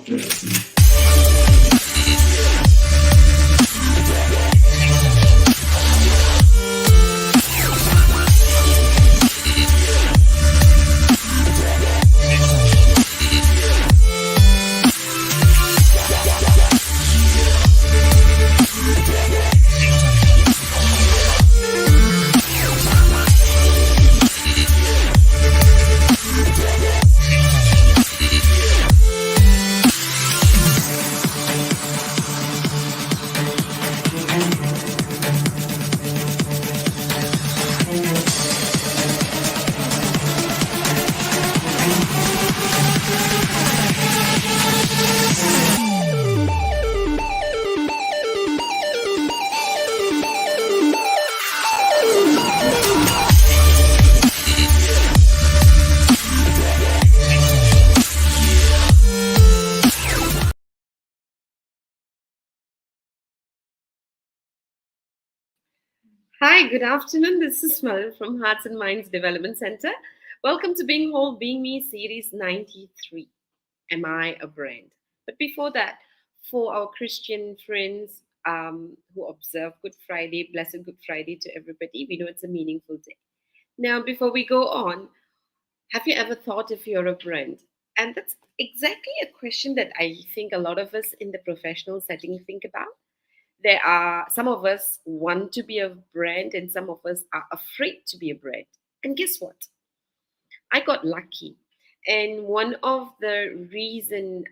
democracy. Hi, good afternoon. This is Mal from Hearts and Minds Development Center. Welcome to Being Whole, Being Me series 93. Am I a brand? But before that, for our Christian friends who observe Good Friday, blessed Good Friday to everybody. We know it's a meaningful day. Now, before we go on, have you ever thought if you're a brand? And that's exactly a question that I think a lot of us in the professional setting think about. There are some of us want to be a brand and some of us are afraid to be a brand. And guess what? I got lucky. And one of the reason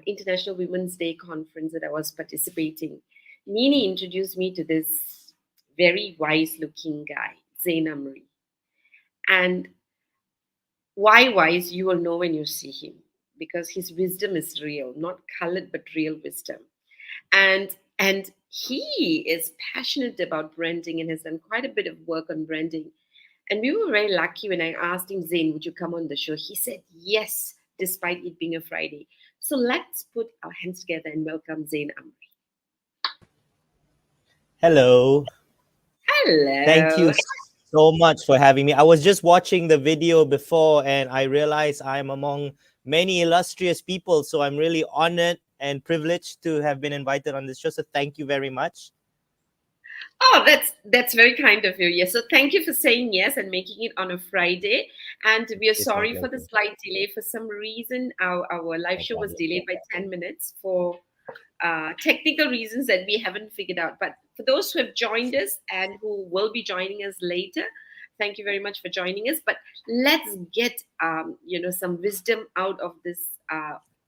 International Women's Day conference that I was participating, Nini introduced me to this very wise looking guy, Zain Amri. And why wise, you will know when you see him because his wisdom is real, not colored, but real wisdom. And he is passionate about branding and has done quite a bit of work on branding. And we were very lucky when I asked him, Zain, would you come on the show? He said yes, despite it being a Friday. So let's put our hands together and welcome Zain Amri. Hello. Thank Hello. you so much for having me. I was just watching the video before and I realized I'm among many illustrious people. So I'm really honored and privileged to have been invited on this show. So thank you very much. Oh, that's very kind of you. Yes. So thank you for saying yes and making it on a Friday. And we are It's my sorry for the pleasure. slight delay. For some reason, our live No show was problem. delayed by 10 minutes for technical reasons that we haven't figured out. But for those who have joined us and who will be joining us later, thank you very much for joining us. But let's get some wisdom out of this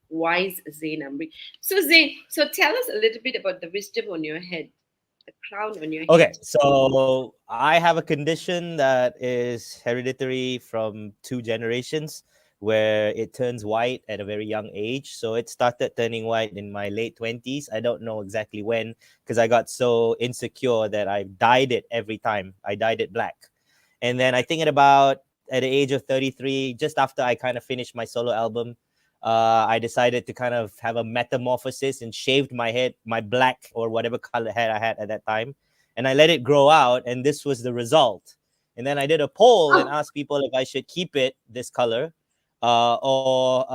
wise Zain Amri. So Zain, so tell us a little bit about the wisdom on your head, the crown on your Okay, head. so I have a condition that is hereditary from 2 generations where it turns white at a very young age. So it started turning white in my late 20s. I don't know exactly when because I got so insecure that I dyed it every time. I dyed it black. And then I think at the age of 33, just after I kind of finished my solo album, I decided to kind of have a metamorphosis and shaved my head, my black or whatever color hair I had at that time, and I let it grow out, and this was the result. And then I did a poll and Oh, asked people if I should keep it this color, or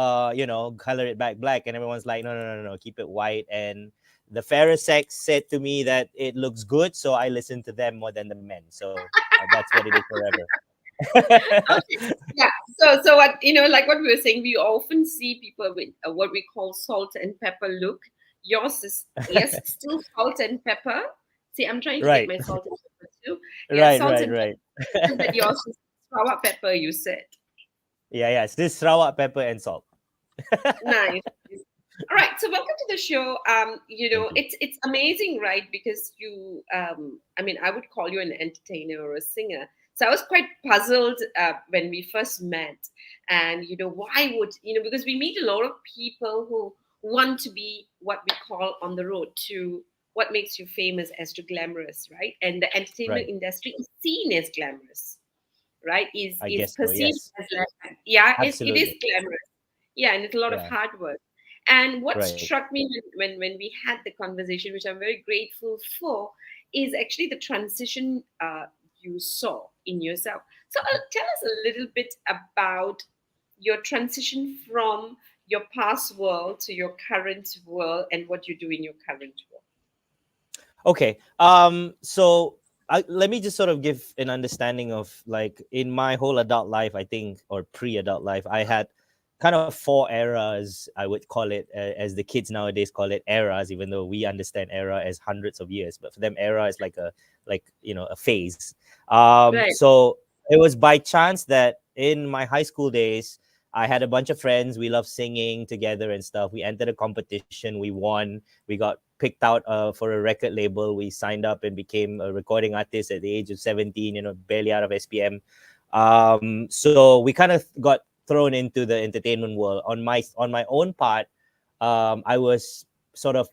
color it back black, and everyone's like, no, no, no, no, keep it white. And the fairer sex said to me that it looks good, so I listened to them more than the men. So that's what it is forever. okay. Yeah. So what like what we were saying, we often see people with what we call salt and pepper look. Yours is yes, still salt and pepper. See, I'm trying to get Right, my salt and pepper too. Yeah, right, salt right, and pepper. right. Just that yours is sour pepper. You said Yeah, yeah. It's this Sarawak pepper and salt. nice. All right, so welcome to the show. Thank you. It's amazing, right? Because I mean, I would call you an entertainer or a singer. So I was quite puzzled when we first met, and why would because we meet a lot of people who want to be what we call on the road to what makes you famous as to glamorous, right? And the entertainment Right. industry is seen as glamorous, right? Is I is guess so. perceived Yes. as yeah, it is Absolutely. glamorous. Yeah, and it's a lot of Yeah. hard work. And what Right. struck me when we had the conversation, which I'm very grateful for, is actually the transition you saw in yourself. So tell us a little bit about your transition from your past world to your current world and what you do in your current world. Okay. So let me just sort of give an understanding of, like, in my whole adult life, I think, or pre-adult life, I had kind of four eras. I would call it, as the kids nowadays call it, eras, even though we understand era as hundreds of years. But for them, era is like a phase. Right. So it was by chance that in my high school days, I had a bunch of friends. We loved singing together and stuff. We entered a competition. We won. We got picked out for a record label. We signed up and became a recording artist at the age of 17, barely out of SPM. So we kind of got thrown into the entertainment world. On my own part, I was sort of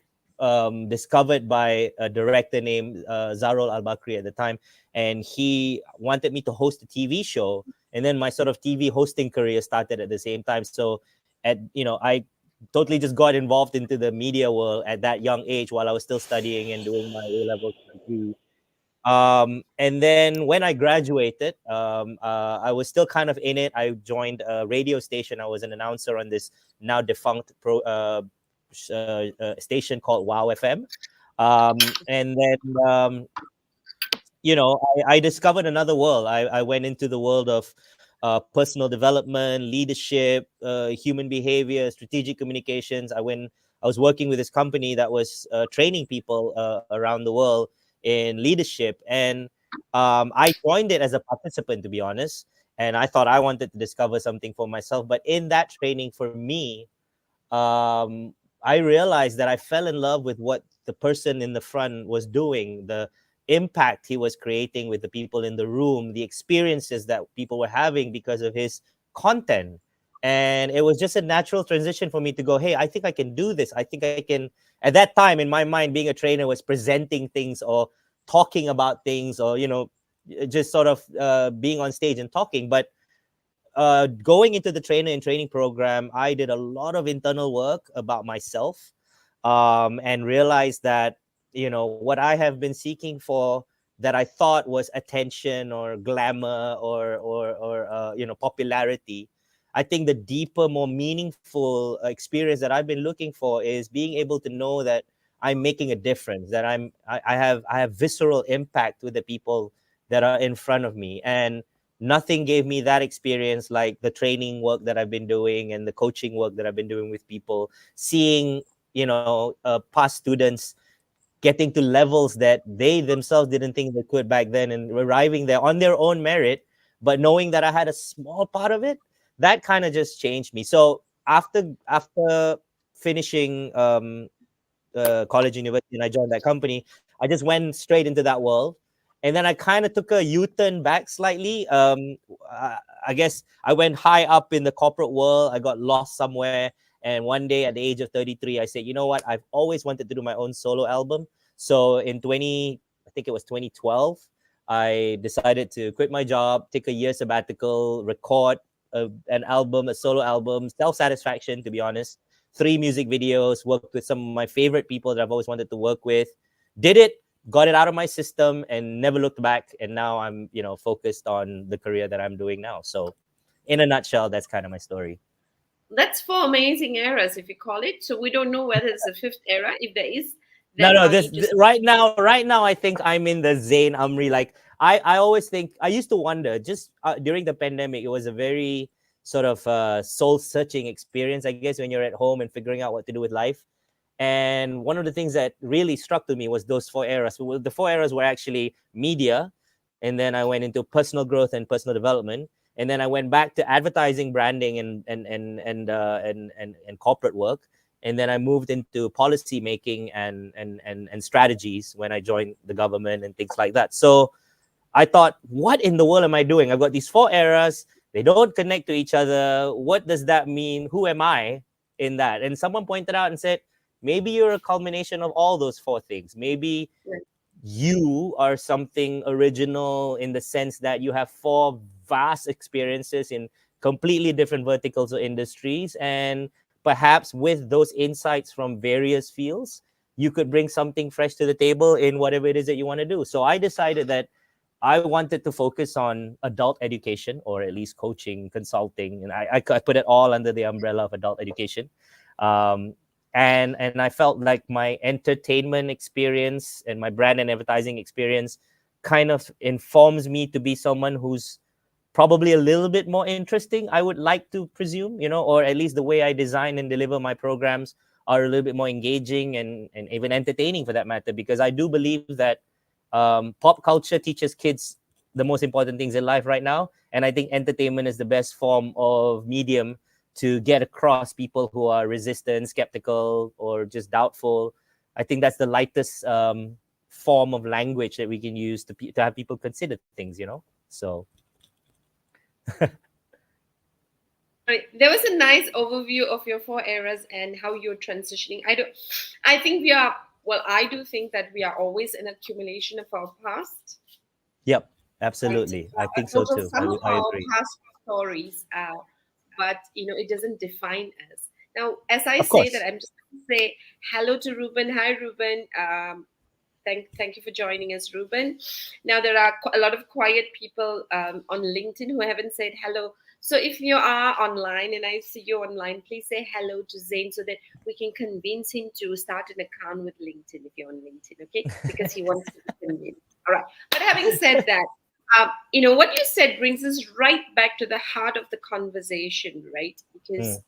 discovered by a director named Zarol Al Bakri at the time, and he wanted me to host a TV show. And then my sort of TV hosting career started at the same time. So I totally just got involved into the media world at that young age while I was still studying and doing my A-level degree. And then when I graduated, I was still kind of in it. I joined a radio station. I was an announcer on this now defunct station called Wow FM. And then I discovered another world. I went into the world of personal development, leadership, human behavior, strategic communications. I was working with this company that was training people around the world in leadership. And I joined it as a participant, to be honest. And I thought I wanted to discover something for myself. But in that training, for me, I realized that I fell in love with what the person in the front was doing, the impact he was creating with the people in the room, the experiences that people were having because of his content. And it was just a natural transition for me to go, hey, I think I can do this. I think I can. At that time, in my mind, being a trainer was presenting things or talking about things, or, just sort of being on stage and talking. But going into the trainer and training program, I did a lot of internal work about myself, and realized that, what I have been seeking for, that I thought was attention or glamour or popularity. I think the deeper, more meaningful experience that I've been looking for is being able to know that I'm making a difference, that I have visceral impact with the people that are in front of me. And nothing gave me that experience like the training work that I've been doing and the coaching work that I've been doing with people, seeing, past students getting to levels that they themselves didn't think they could back then, and arriving there on their own merit, but knowing that I had a small part of it, that kind of just changed me. So after finishing college, university, and I joined that company, I just went straight into that world. And then I kind of took a U-turn back slightly. I guess I went high up in the corporate world. I got lost somewhere. And one day at the age of 33, I said, you know what? I've always wanted to do my own solo album. So I think it was 2012, I decided to quit my job, take a year sabbatical, record an album, a solo album, self-satisfaction, to be honest. 3 music videos, worked with some of my favorite people that I've always wanted to work with. Did it, got it out of my system, and never looked back. And now I'm, focused on the career that I'm doing now. So, in a nutshell, that's kind of my story. That's four amazing eras, if you call it. So we don't know whether it's a fifth era. If there is, No, then no. I'll need to. Right now, I think I'm in the Zain Amri. Like, I always think, I used to wonder, just during the pandemic, it was a very sort of soul searching experience, I guess, when you're at home and figuring out what to do with life. And one of the things that really struck to me was those 4 eras. Well, the 4 eras were actually media, and then I went into personal growth and personal development, and then I went back to advertising, branding, and corporate work, and then I moved into policy making and strategies when I joined the government and things like that. So I thought, what in the world am I doing? I've got these 4 eras. They don't connect to each other. What does that mean? Who am I in that? And someone pointed out and said, maybe you're a culmination of all those 4 things. Maybe you are something original in the sense that you have 4 vast experiences in completely different verticals or industries. And perhaps with those insights from various fields, you could bring something fresh to the table in whatever it is that you want to do. So I decided that I wanted to focus on adult education, or at least coaching, consulting, and I put it all under the umbrella of adult education. Um, and I felt like my entertainment experience and my brand and advertising experience kind of informs me to be someone who's probably a little bit more interesting, I would like to presume, or at least the way I design and deliver my programs are a little bit more engaging and even entertaining for that matter, because I do believe that pop culture teaches kids the most important things in life right now. And I think entertainment is the best form of medium to get across people who are resistant, skeptical, or just doubtful. I think that's the lightest form of language that we can use to have people consider things. So, Right. There was a nice overview of your four eras and how you're transitioning. I think we are, well, I do think that we are always an accumulation of our past, yep, right? absolutely. I A think so total too. sum of I our agree. past stories, but it doesn't define us. Now, as I Of say that, course. I'm just going to say hello to Ruben. Hi, Ruben. Thank you for joining us, Ruben. Now there are a lot of quiet people on LinkedIn who haven't said hello. So if you are online and I see you online, please say hello to Zain so that we can convince him to start an account with LinkedIn if you're on LinkedIn, okay? Because he wants to be convinced. All right. But having said that, what you said brings us right back to the heart of the conversation, right? Because Mm,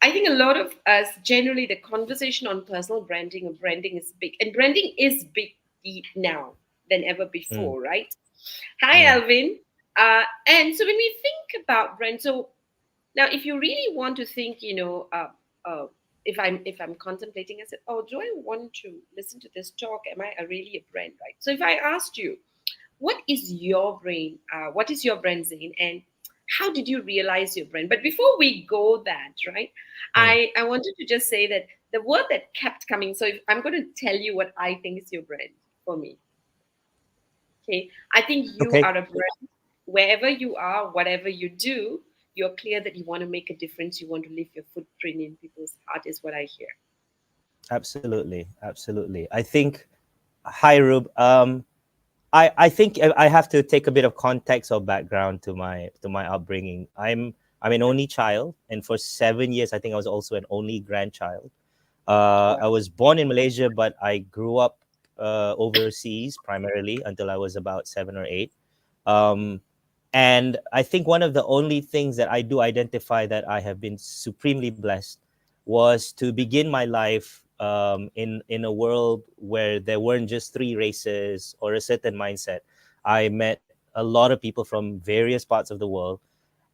I think a lot of us generally the conversation on personal branding or branding is big, and branding is big now than ever mm, before, right? Hi, mm, Alvin. And so when we think about brand, so now if you really want to think, if I'm contemplating, I said, oh, do I want to listen to this talk? Am I really a brand, right? So if I asked you, what is your brand, Zane, and how did you realize your brand? But before we go that, right, mm. I wanted to just say that the word that kept coming, so if I'm going to tell you what I think is your brand for me, okay, I think you Okay. are a brand. Wherever you are, whatever you do, you're clear that you want to make a difference, you want to leave your footprint in people's heart, is what I hear. Absolutely. Absolutely. I think, hi, Rube. I think I have to take a bit of context or background to my upbringing. I'm an only child, and for 7 years, I think I was also an only grandchild. Wow. I was born in Malaysia, but I grew up overseas primarily until I was about 7 or 8. Um, and I think one of the only things that I do identify that I have been supremely blessed was to begin my life in a world where there weren't just three races or a certain mindset. I met a lot of people from various parts of the world,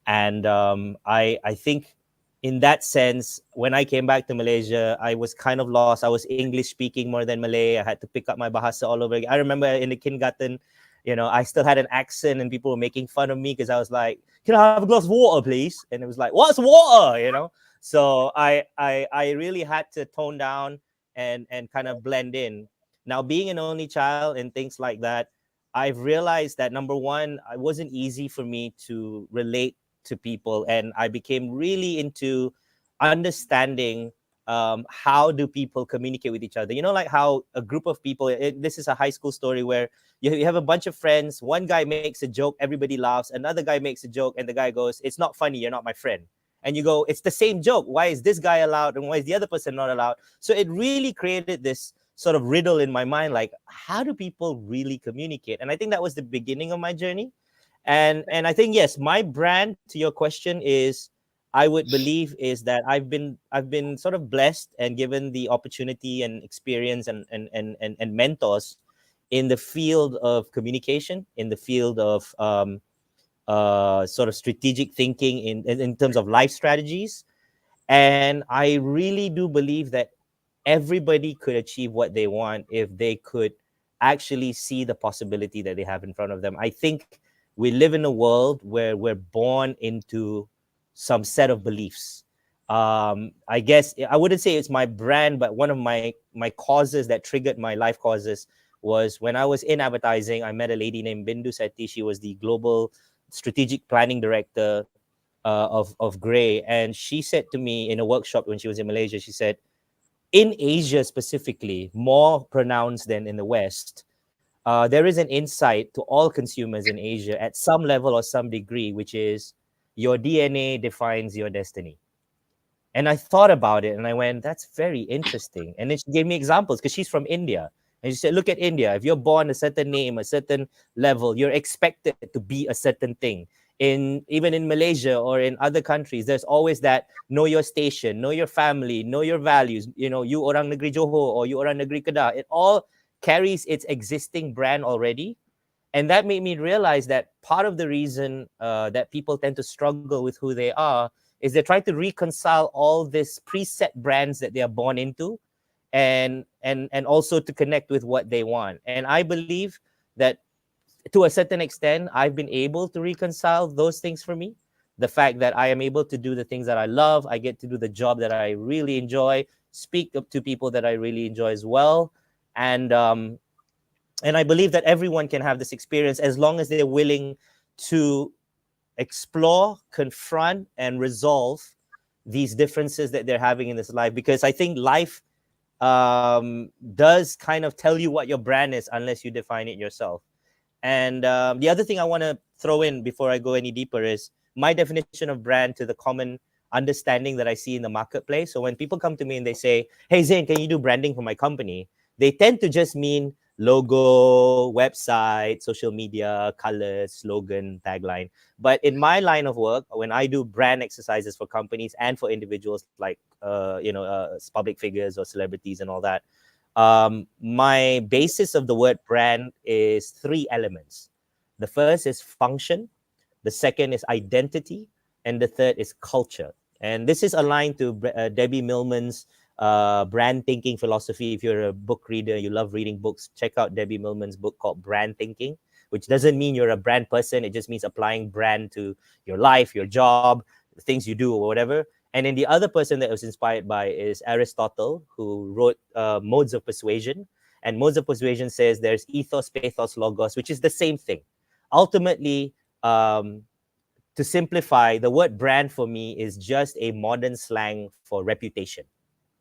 and I think in that sense, when I came back to Malaysia, I was kind of lost. I was English speaking more than Malay. I had to pick up my bahasa all over again. I remember in the kindergarten, I still had an accent, and people were making fun of me because I was like, "Can I have a glass of water, please?" And it was like, "What's water?" So I really had to tone down and kind of blend in. Now, being an only child and things like that, I've realized that number one, it wasn't easy for me to relate to people, and I became really into understanding how do people communicate with each other. Like how a group of people. This is a high school story where you have a bunch of friends. One guy makes a joke, everybody laughs. Another guy makes a joke, and the guy goes, "It's not funny. You're not my friend." And you go, "It's the same joke. Why is this guy allowed and why is the other person not allowed?" So it really created this sort of riddle in my mind, like, how do people really communicate? And I think that was the beginning of my journey. And I think, yes, my brand, to your question, is, I would believe, is that I've been sort of blessed and given the opportunity and experience and mentors in the field of communication, in the field of sort of strategic thinking in terms of life strategies. And I really do believe that everybody could achieve what they want if they could actually see the possibility that they have in front of them. I think we live in a world where we're born into some set of beliefs. I guess I wouldn't say it's my brand, but one of my causes that triggered my life causes was when I was in advertising. I met a lady named Bindu Sethi. She was the global strategic planning director of Gray, and she said to me in a workshop when she was in Malaysia, she said, in Asia specifically, more pronounced than in the West, there is an insight to all consumers in Asia at some level or some degree, which is your DNA defines your destiny. And I thought about it and I went, that's very interesting. And then she gave me examples because she's from India. And she said, look at India. If you're born a certain name, a certain level, you're expected to be a certain thing. Even in Malaysia or in other countries, there's always that know your station, know your family, know your values. You know, you orang negeri Johor or you orang negeri Kedah. It all carries its existing brand already. And that made me realize that part of the reason that people tend to struggle with who they are is they're trying to reconcile all these preset brands that they are born into, and also to connect with what they want. And I believe that to a certain extent I've been able to reconcile those things for me. The fact that I am able to do the things that I love, I get to do the job that I really enjoy, speak up to people that I really enjoy as well. And um and I believe that everyone can have this experience as long as they're willing to explore, confront, and resolve these differences that they're having in this life. Because I think life does kind of tell you what your brand is unless you define it yourself. And the other thing I want to throw in before I go any deeper is my definition of brand to the common understanding that I see in the marketplace. So when people come to me and they say, hey, Zain, can you do branding for my company? They tend to just mean logo, website, social media, colors, slogan, tagline. But in my line of work, when I do brand exercises for companies and for individuals like, public figures or celebrities and all that, my basis of the word brand is three elements. The first is function, the second is identity, and the third is culture. And this is aligned to Debbie Millman's brand thinking philosophy. If you're a book reader, you love reading books, check out Debbie Millman's book called Brand Thinking, which doesn't mean you're a brand person. It just means applying brand to your life, your job, the things you do, or whatever. And then the other person that I was inspired by is Aristotle, who wrote Modes of Persuasion. And Modes of Persuasion says there's ethos, pathos, logos, which is the same thing. Ultimately, to simplify, the word brand for me is just a modern slang for reputation,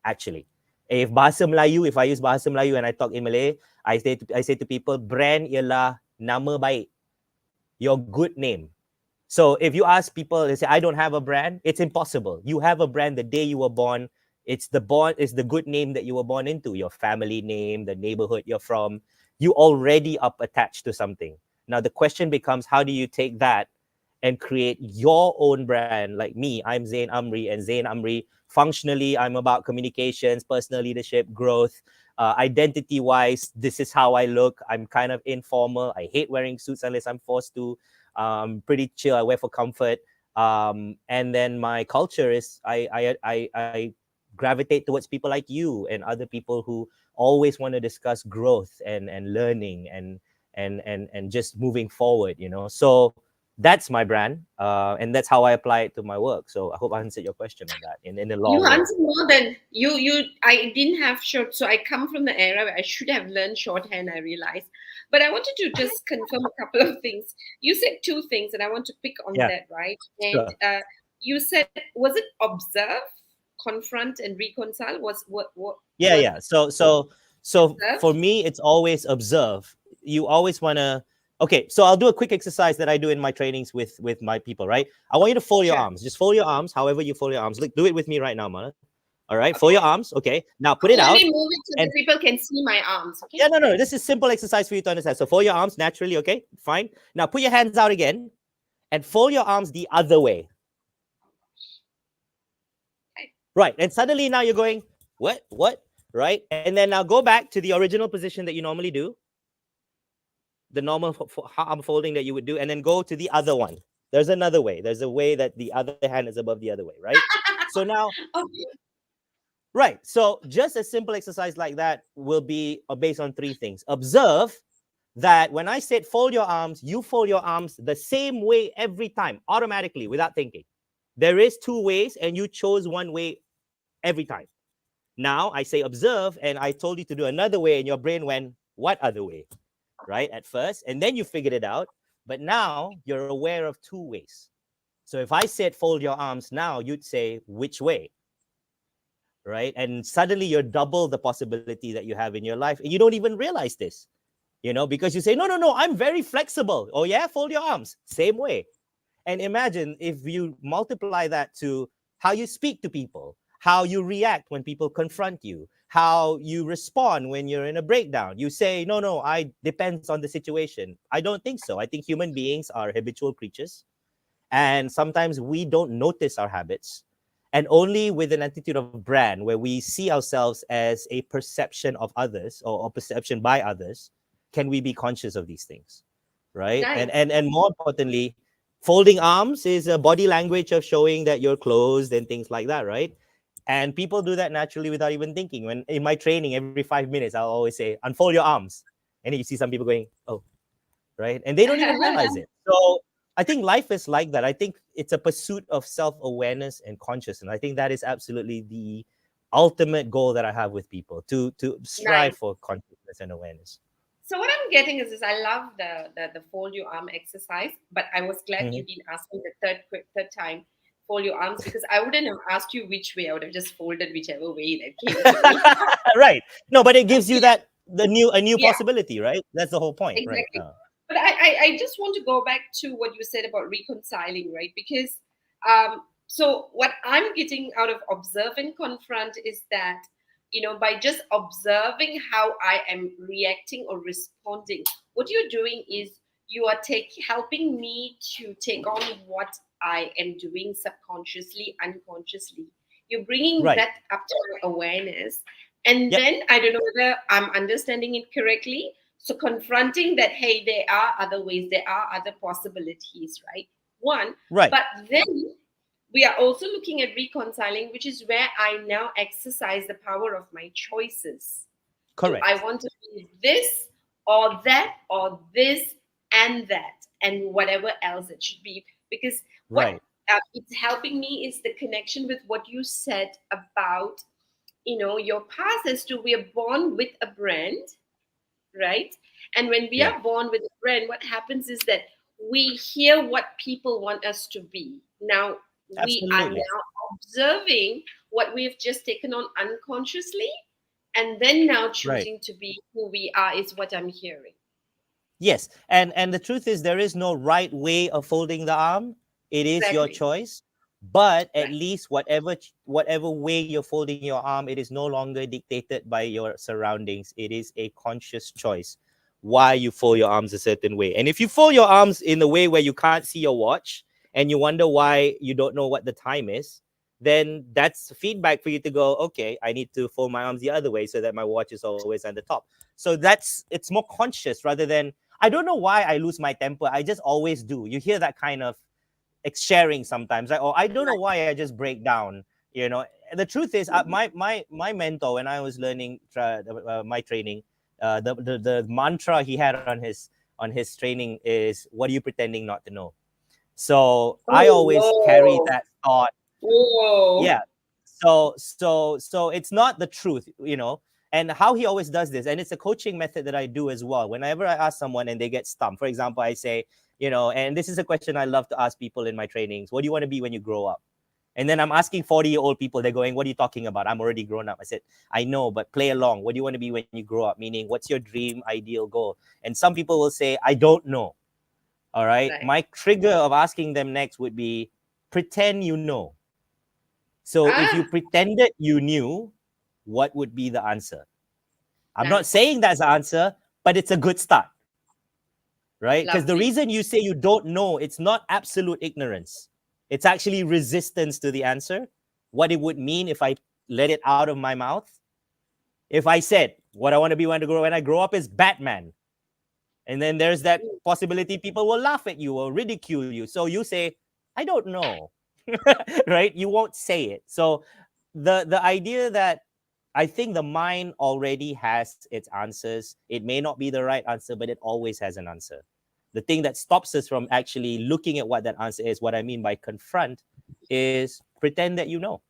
actually. If Bahasa Melayu, if I use Bahasa Melayu and I talk in Malay, I say to people, brand ialah nama baik, your good name. So if you ask people, they say, I don't have a brand, it's impossible. You have a brand the day you were born. It's the good name that you were born into, your family name, the neighborhood you're from. You already up attached to something. Now the question becomes, how do you take that and create your own brand? Like me, I'm Zain Amri, and Zain Amri, functionally, I'm about communications, personal leadership, growth. Identity wise, this is how I look. I'm kind of informal. I hate wearing suits unless I'm forced to. Pretty chill. I wear for comfort. And then my culture is I gravitate towards people like you and other people who always want to discuss growth and learning and just moving forward. So that's my brand, and that's how I apply it to my work. So I hope I answered your question on that in a You long way. answered more than you. I didn't have short, so I come from the era where I should have learned shorthand. I realized, but I wanted to just confirm a couple of things. You said two things, and I want to pick on Yeah, that, right? And sure. you said, was it observe, confront, and reconcile? What Yeah, was yeah. So observe? for me, it's always observe. You always want to. Okay, so I'll do a quick exercise that I do in my trainings with my people. Right, I want you to fold your Sure. arms. Just fold your arms, however you fold your arms. Look, do it with me right now, Mana. All right, fold Okay. your arms. Okay, now put it Okay, let out. me move it so And that people can see my arms. Okay. yeah, no, no, this is simple exercise for you to understand. So fold your arms naturally. Okay, fine. Now put your hands out again and fold your arms the other way. Okay. Right, and suddenly now you're going what? Right, and then now go back to the original position that you normally do, the normal arm folding that you would do, and then go to the other one. There's another way. There's a way that the other hand is above the other way, right? So now, Okay. right. So just a simple exercise like that will be based on three things. Observe that when I said fold your arms, you fold your arms the same way every time, automatically, without thinking. There is two ways, and you chose one way every time. Now I say observe, and I told you to do another way, and your brain went, what other way? Right, at first, and then you figured it out. But now you're aware of two ways. So if I said fold your arms now, you'd say which way, right? And suddenly you're double the possibility that you have in your life, and you don't even realize this. because you say, no, no, no, I'm very flexible. Oh, yeah, fold your arms. Same way. And imagine if you multiply that to how you speak to people, how you react when people confront you, how you respond when you're in a breakdown. You say, no, no, I depends on the situation. I don't think so. I think human beings are habitual creatures. And sometimes we don't notice our habits. And only with an attitude of brand, where we see ourselves as a perception of others, or perception by others, can we be conscious of these things, right? And Nice. and and more importantly, folding arms is a body language of showing that you're closed and things like that, right? And people do that naturally without even thinking. When in my training, every 5 minutes, I'll always say, unfold your arms. And then you see some people going, oh, right? And they don't even realize it. So I think life is like that. I think it's a pursuit of self-awareness and consciousness. I think that is absolutely the ultimate goal that I have with people, to strive Nice. for consciousness and awareness. So what I'm getting is I love the fold your arm exercise, but I was glad Mhm. you didn't ask me the third time fold your arms, because I wouldn't have asked you which way. I would have just folded whichever way that came to me. Right. No, but it gives you Yeah, that the new a new yeah, possibility, right? That's the whole point, right? exactly. But I just want to go back to what you said about reconciling, right? Because so what I'm getting out of observe and confront is that, by just observing how I am reacting or responding, what you're doing is you are helping me to take on what I am doing subconsciously, unconsciously. You're bringing Right. that up to my awareness. And Yep. then I don't know whether I'm understanding it correctly. So confronting that, hey, there are other ways, there are other possibilities, right? One, Right. but then we are also looking at reconciling, which is where I now exercise the power of my choices. Do I Correct. want to be this or this and that and whatever else it should be? Because what Right. it's helping me is the connection with what you said about, your past, as to we are born with a brand, right? And when we Yeah. are born with a brand, what happens is that we hear what people want us to be. Now, we are Absolutely. now observing what we've just taken on unconsciously, and then now Right. choosing to be who we are is what I'm hearing. Yes, and the truth is there is no right way of folding the arm. It is your Exactly. choice. But at Right. least whatever way you're folding your arm, it is no longer dictated by your surroundings. It is a conscious choice why you fold your arms a certain way. And if you fold your arms in a way where you can't see your watch and you wonder why you don't know what the time is, then that's feedback for you to go, okay, I need to fold my arms the other way so that my watch is always on the top. So it's more conscious rather than I don't know why I lose my temper. I just always do. You hear that kind of sharing sometimes. Like, oh, I don't know Right. why I just break down. The truth is, my mentor when I was learning my training, the mantra he had on his training is, "What are you pretending not to know?" So I Oh, always carry whoa. that thought. Whoa. Yeah. So it's not the truth. And how he always does this, and it's a coaching method that I do as well. Whenever I ask someone and they get stumped, for example, I say, and this is a question I love to ask people in my trainings: what do you want to be when you grow up? And then I'm asking 40-year-old people, they're going, what are you talking about? I'm already grown up. I said, I know, but play along. What do you want to be when you grow up? Meaning, what's your dream, ideal goal? And some people will say, I don't know. All right. Right. My trigger of asking them next would be, pretend you know. So if you Ah, pretended you knew, what would be the answer? I'm not nice. saying that's the answer, but it's a good start, right? Because the Lovely. reason you say you don't know, it's not absolute ignorance. It's actually resistance to the answer. What it would mean if I let it out of my mouth. If I said what I want to be when I grow up is Batman, and then there's that possibility people will laugh at you or ridicule you. So you say, I don't know, right? You won't say it. So the idea that I think the mind already has its answers. It may not be the right answer, but it always has an answer. The thing that stops us from actually looking at what that answer is, what I mean by confront, is pretend that you know,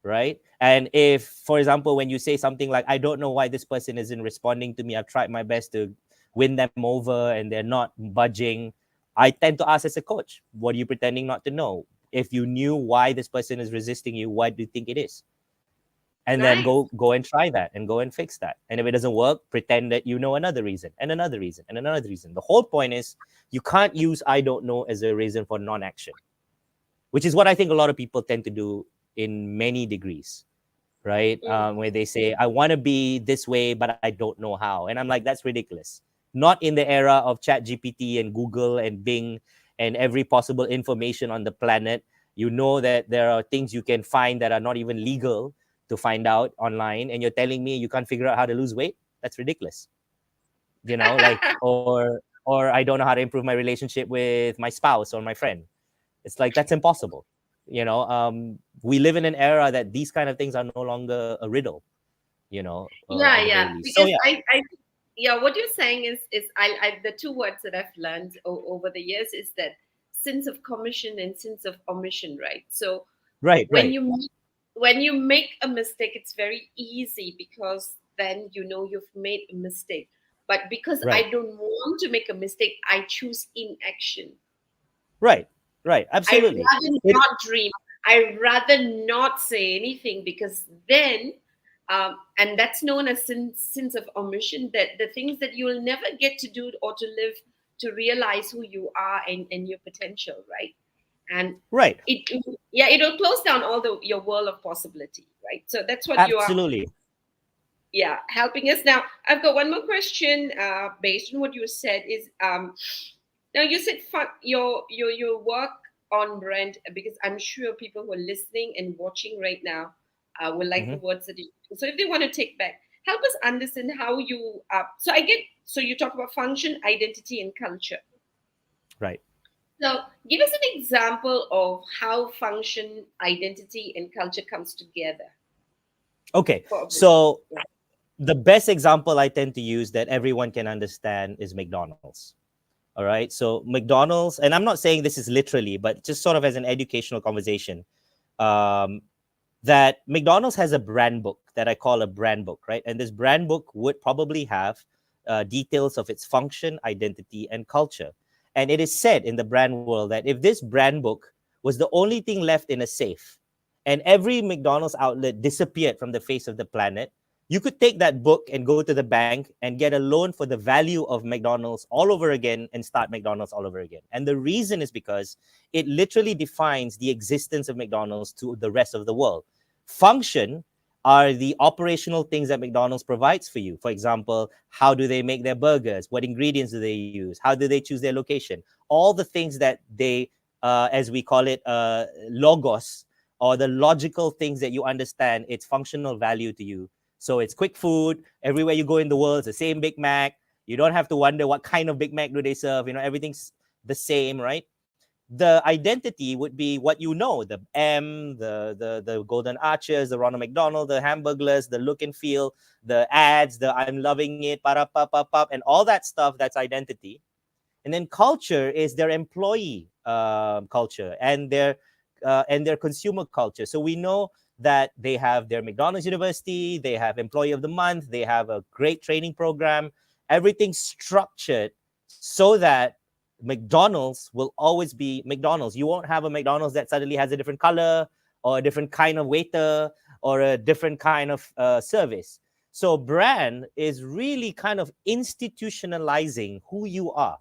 right? And if, for example, when you say something like, I don't know why this person isn't responding to me, I've tried my best to win them over and they're not budging, I tend to ask as a coach, what are you pretending not to know? If you knew why this person is resisting you, why do you think it is? and then Nice. go and try that and go and fix that. And if it doesn't work, pretend that you know another reason and another reason and another reason. The whole point is you can't use I don't know as a reason for non-action, which is what I think a lot of people tend to do in many degrees, right? Mm. Where they say, I want to be this way, but I don't know how. And I'm like, that's ridiculous. Not in the era of Chat GPT and Google and Bing and every possible information on the planet. You know that there are things you can find that are not even legal to find out online. And you're telling me you can't figure out how to lose weight? That's ridiculous. Like, or I don't know how to improve my relationship with my spouse or my friend. It's like that's impossible. We live in an era that these kind of things are no longer a riddle. At Yeah, the very yeah. least. So Because yeah, yeah, what you're saying is the two words that I've learned over the years is that sense of commission and sense of omission, right? So right, when right, you make, when you make a mistake, it's very easy because then you know you've made a mistake. But because right, I don't want to make a mistake, I choose inaction. right, right. I Absolutely. rather It not dream. I rather not say anything because then, and that's known as sins of omission. That the things that you will never get to do or to live to realize who you are and your potential, right? And right. yeah, it'll close down all the your world of possibility, right? So that's what you are, Absolutely. yeah, helping us now. I've got one more question based on what you said is now you said your work on brand, because I'm sure people who are listening and watching right now will like the Hmm. words that you, so if they want to take back, help us understand how you so I get, so you talk about function, identity and culture. Right. So give us an example of how function, identity and culture comes together Okay. for a brand. So Yeah. the best example I tend to use that everyone can understand is McDonald's. All right. So McDonald's, and I'm not saying this is literally, but just sort of as an educational conversation. Um, that McDonald's has a brand book that I call a brand book, right? And this brand book would probably have details of its function, identity, and culture. And it is said in the brand world that if this brand book was the only thing left in a safe and every McDonald's outlet disappeared from the face of the planet, you could take that book and go to the bank and get a loan for the value of McDonald's all over again and start McDonald's all over again. And the reason is because it literally defines the existence of McDonald's to the rest of the world. Function are the operational things that McDonald's provides for you. For example, how do they make their burgers? What ingredients do they use? How do they choose their location? All the things that they, as we call it, logos, or the logical things that you understand, its functional value to you. So it's quick food. Everywhere you go in the world, it's the same Big Mac. You don't have to wonder what kind of Big Mac do they serve. Everything's the same, right? The identity would be what you know, the M, the golden arches, the Ronald McDonald, the hamburglers, the look and feel, the ads, the I'm loving it, para pa pa pa, and all that stuff. That's identity. And then culture is their employee culture and their consumer culture. So we know that they have their McDonald's University, they have Employee of the Month, they have a great training program, everything structured so that McDonald's will always be McDonald's. You won't have a McDonald's that suddenly has a different color or a different kind of waiter or a different kind of service. So brand is really kind of institutionalizing who you are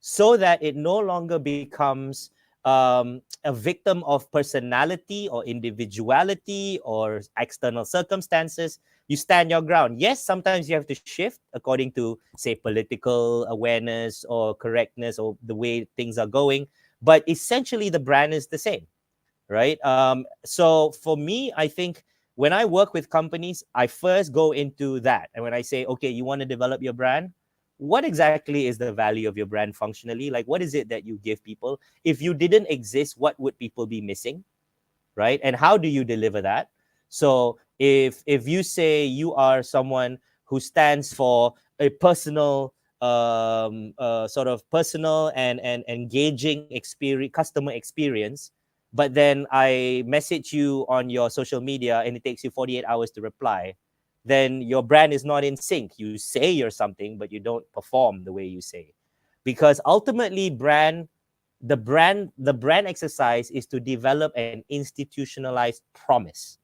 so that it no longer becomes a victim of personality or individuality or external circumstances. You stand your ground. Yes, sometimes you have to shift according to, say, political awareness or correctness or the way things are going. But essentially, the brand is the same, right? So for me, I think when I work with companies, I first go into that. And when I say, okay, you want to develop your brand, what exactly is the value of your brand functionally? Like, what is it that you give people? If you didn't exist, what would people be missing, right? And how do you deliver that? So if you say you are someone who stands for a personal sort of personal and engaging experience, customer experience, but then I message you on your social media and it takes you 48 hours to reply, then your brand is not in sync. You say you're something, but you don't perform the way you say. Because ultimately, the brand exercise is to develop an institutionalized promise.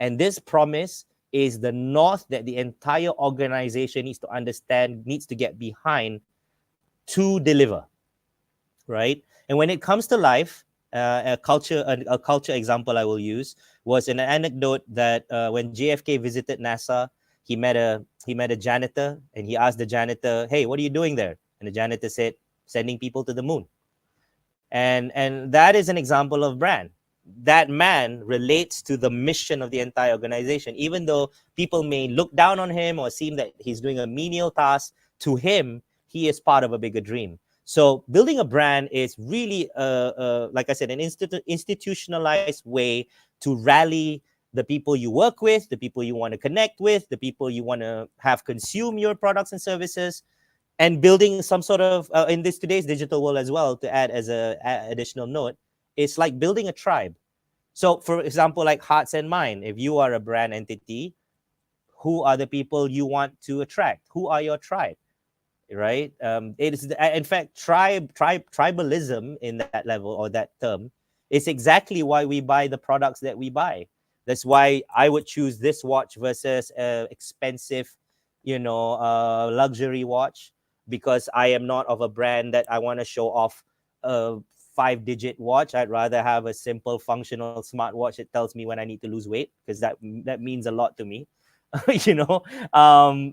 And this promise is the north that the entire organization needs to understand, needs to get behind to deliver, right? And when it comes to life, a culture example I will use was an anecdote that when JFK visited NASA, he met a janitor, and he asked the janitor, "Hey, what are you doing there?" And the janitor said, "Sending people to the moon." And that is an example of brand. That man relates to the mission of the entire organization, even though people may look down on him or seem that he's doing a menial task. To him, he is part of a bigger dream. So building a brand is really like I said, an institutionalized way to rally the people you work with, the people you want to connect with, the people you want to have consume your products and services, and building some sort of in this today's digital world as well, to add as a additional note, it's like building a tribe. So for example, like Hearts and Mind, if you are a brand entity, who are the people you want to attract? Who are your tribe? Right? It is in fact tribalism in that level, or that term, is exactly why we buy the products that we buy. That's why I would choose this watch versus expensive, luxury watch, because I am not of a brand that I want to show off a 5-digit watch. I'd rather have a simple functional smartwatch that tells me when I need to lose weight, because that means a lot to me. you know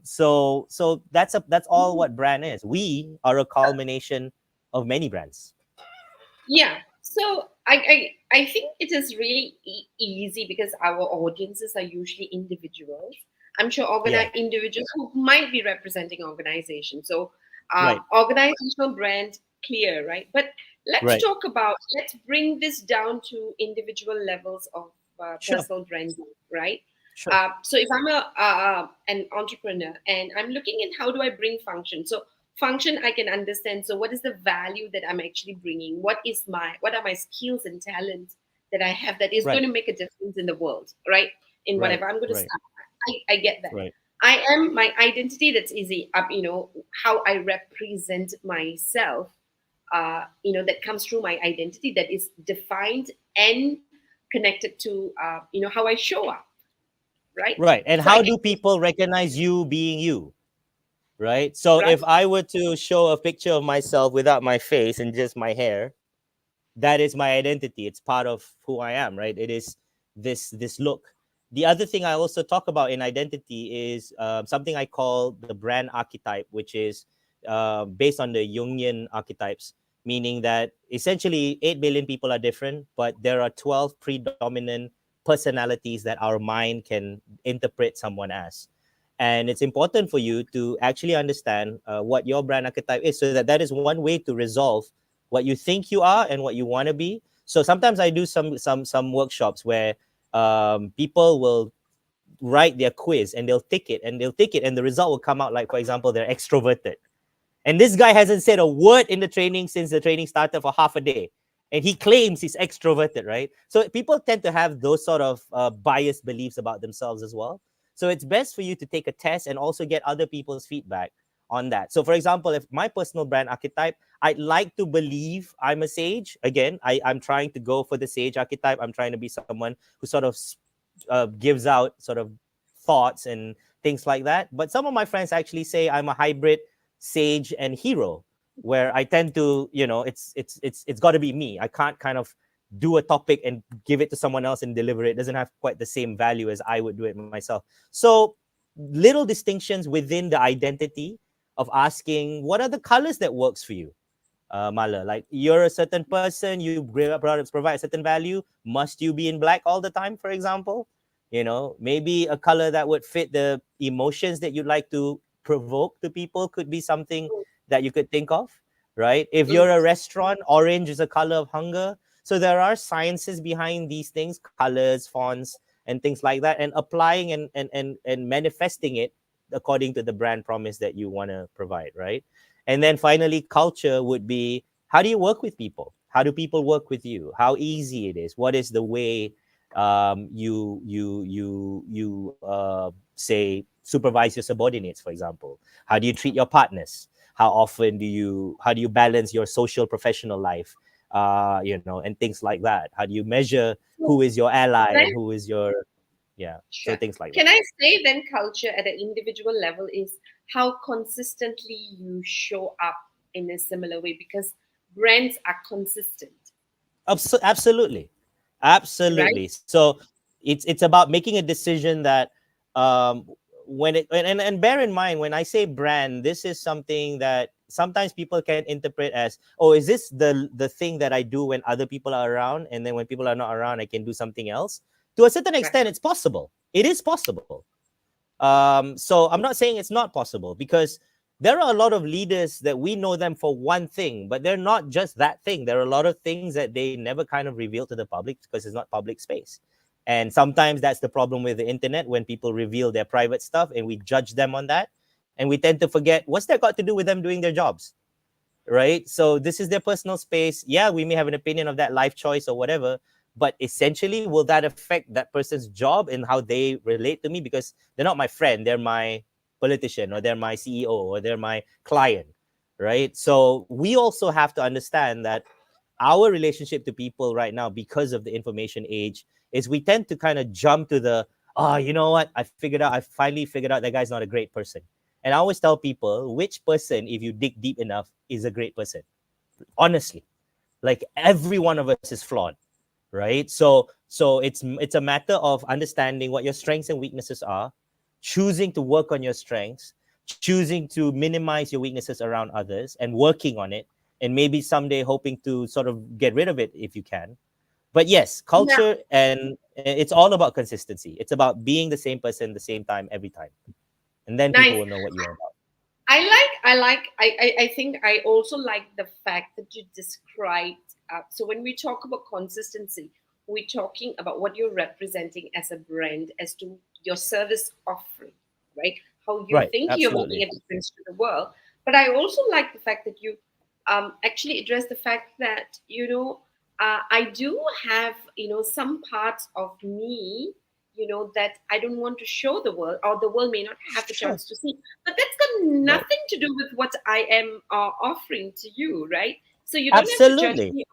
so that's all what brand is. We are a culmination of many brands. Yeah. So I think it is really easy because our audiences are usually individuals. I'm sure Yeah. individuals who might be representing organizations. So Right. organizational brand clear, right? But Right. let's bring this down to individual levels of Sure. personal branding, right? Sure. So if I'm an entrepreneur and I'm looking at how do I bring function, so function I can understand. So what is the value that I'm actually bringing? What are my skills and talents that I have that is going Right. to make a difference in the world, right? In Right. whatever I'm going to Right. start. I get that. Right. I am my identity. That's easy. How I represent myself. That comes through my identity that is defined and connected to how I show up, right? Right. And So I how get do this, people recognize you being you? Right. So right? if I were to show a picture of myself without my face and just my hair, that is my identity. It's part of who I am, right? It is this look. The other thing I also talk about in identity is something I call the brand archetype, which is based on the Jungian archetypes, meaning that essentially 8 billion people are different, but there are 12 predominant personalities that our mind can interpret someone as. And it's important for you to actually understand what your brand archetype is, so that is one way to resolve what you think you are and what you want to be. So sometimes I do some workshops where people will write their quiz, and they'll take it, and the result will come out like, for example, they're extroverted. And this guy hasn't said a word in the training since the training started for half a day. And he claims he's extroverted, right? So people tend to have those sort of biased beliefs about themselves as well. So it's best for you to take a test and also get other people's feedback on that. So, for example, if my personal brand archetype, I'd like to believe I'm a sage. Again, I'm trying to go for the sage archetype. I'm trying to be someone who sort of gives out sort of thoughts and things like that. But some of my friends actually say I'm a hybrid sage and hero, where I tend to, it's got to be me. I can't kind of do a topic and give it to someone else and deliver it. It doesn't have quite the same value as I would do it myself. So little distinctions within the identity of asking what are the colors that works for you. Mala, like you're a certain person, you products provide a certain value. Must you be in black all the time, for example? Maybe a color that would fit the emotions that you'd like to provoke to people could be something that you could think of, right? If Mm, you're a restaurant, orange is a color of hunger. So there are sciences behind these things, colors, fonts, and things like that, and applying and manifesting it according to the brand promise that you want to provide, right? And then finally, culture would be, how do you work with people? How do people work with you? How easy it is? What is the way you say supervise your subordinates, for example? How do you treat your partners? How do you balance your social professional life? And things like that. How do you measure so who is your ally can I and who is your Yeah. So Sure. things like Can that. I say then culture at an individual level is how consistently you show up in a similar way because brands are consistent, Absolutely, right? absolutely. So it's about making a decision that um when it and bear in mind, when I say brand, this is something that sometimes people can interpret as, oh, is this the thing that I do when other people are around, and then when people are not around I can do something else. To a certain Right. extent it's possible, it is possible. So I'm not saying it's not possible, because there are a lot of leaders that we know them for one thing, but they're not just that thing. There are a lot of things that they never kind of reveal to the public because it's not public space. And sometimes that's the problem with the internet, when people reveal their private stuff and we judge them on that. And we tend to forget what's that got to do with them doing their jobs, right? So this is their personal space. Yeah, we may have an opinion of that life choice or whatever, but essentially, will that affect that person's job and how they relate to me? Because they're not my friend, they're my politician, or they're my CEO, or they're my client, right? So we also have to understand that our relationship to people right now, because of the information age, is we tend to kind of jump to the, oh, you know what, I finally figured out that guy's not a great person. And I always tell people, which person, if you dig deep enough, is a great person? Honestly, like every one of us is flawed, right? So it's a matter of understanding what your strengths and weaknesses are, choosing to work on your strengths, choosing to minimize your weaknesses around others, and working on it, and maybe someday hoping to sort of get rid of it if you can. But yes, Yeah. culture, and it's all about consistency. It's about being the same person the same time every time, and then people Nice. will know what you are about. I think I also like the fact that you described. So when we talk about consistency, we're talking about what you're representing as a brand, as to your service offering, right? How you Right, think you're making absolutely. a difference to the world. But I also like the fact that you actually address the fact that, I do have, some parts of me, that I don't want to show the world, or the world may not have the Sure. chance to see. But that's got Right. nothing to do with what I am offering to you, right? So you don't have to judge Absolutely. me.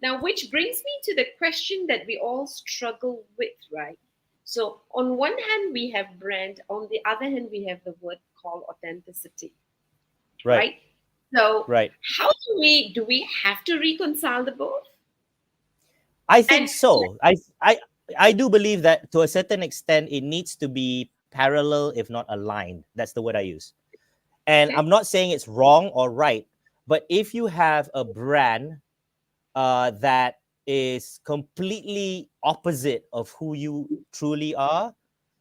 Now, which brings me to the question that we all struggle with, right? So, on one hand, we have brand. On the other hand, we have the word called authenticity, Right. right? So, Right. how do we have to reconcile the both? I think And so. I do believe that to a certain extent it needs to be parallel, if not aligned. That's the word I use. And okay, I'm not saying it's wrong or right, but if you have a brand that is completely opposite of who you truly are,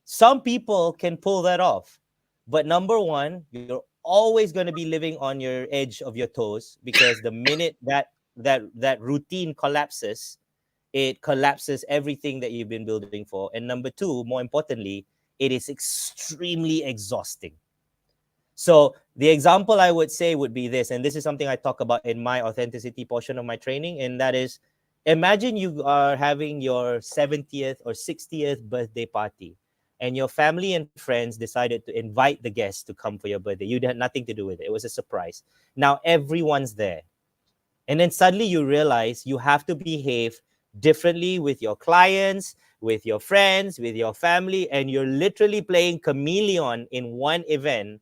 some people can pull that off. But number one, you're always going to be living on your edge of your toes, because the minute that routine collapses, it collapses everything that you've been building for. And number two, more importantly, it is extremely exhausting. So the example I would say would be this, and this is something I talk about in my authenticity portion of my training, and that is, imagine you are having your 70th or 60th birthday party, and your family and friends decided to invite the guests to come for your birthday. You had nothing to do with it. It was a surprise. Now everyone's there. And then suddenly you realize you have to behave differently with your clients, with your friends, with your family, and you're literally playing chameleon in one event.